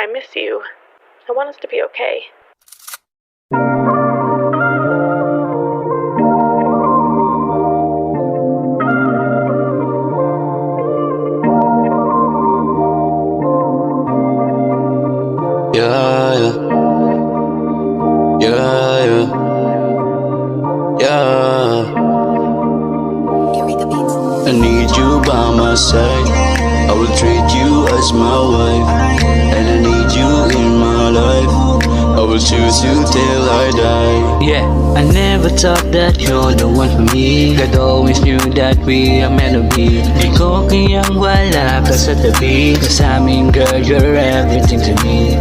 I miss you. I want us to be okay. Yeah, yeah, yeah, yeah. I need you by my side. I will treat you as my wife, and I need you in my life. I will choose you till I die. Yeah, I never thought that you're the one for me. God always knew that we are meant to be. Di ko kayang wala ka sa tabi. Kasaming girl, you're everything to me.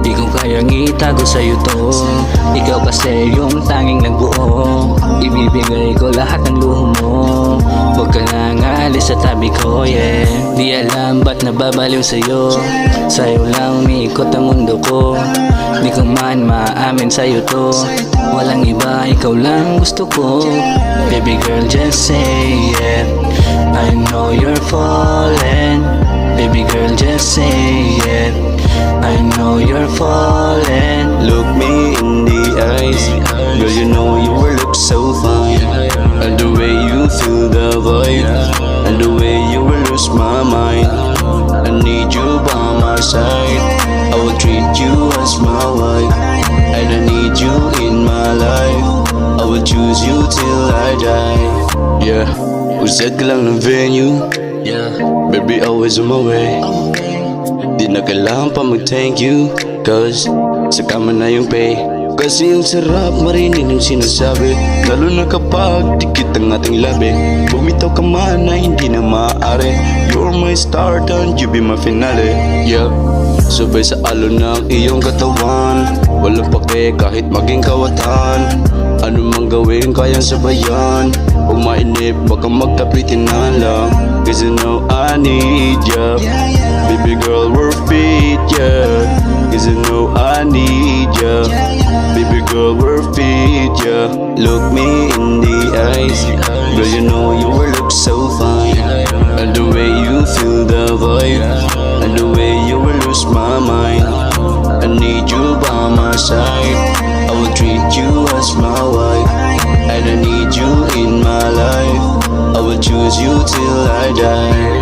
Di ko kayang itago sa'yo to. Ikaw kasi yung tanging nagbuo. Ibibigay ko lahat ng luho mo. Huwag ka nang alis sa tabi ko, yeah. Di alam ba't nababaliw sa'yo. Sa'yo lang umiikot ang mundo ko. Di ko man maamin sa'yo to. Walang iba, ikaw lang gusto ko. Baby girl, just say yeah. I know you're falling. Baby girl, just say yeah. I know you're falling. Look me in the eyes, girl, you know you look so fine. And the way you feel the vibe, and the way you will lose my mind. I need you by my side. I will treat you as my wife, and I need you in my life. I will choose you till I die. Yeah, usad ka lang ng venue. Yeah, Baby, always on my way. Di na kailangan pa mag-thank you, cause sa kama na yung pay. Kasi ang sarap marinig ng sinasabi, lalo na kapag dikit ang ating labi. Bumitaw ka man na hindi na maaari. You're my start and you be my finale. Yeah, sabay sa alon ng iyong katawan. Walang pake kahit maging kawatan. Ano mang gawin kayang sabayan. Huwag mainip, baka magkapitin na lang. Cause you know I need ya. Baby girl, we're fit, yeah. Cause you know I need ya. Baby girl, we're fit, yeah. Look me in the eyes, girl, you know you will look so fine. And the way you feel the vibe, and the way you will lose my mind. I need you by my side. I will treat you as my wife, and I need you in my life. I will choose you till I die.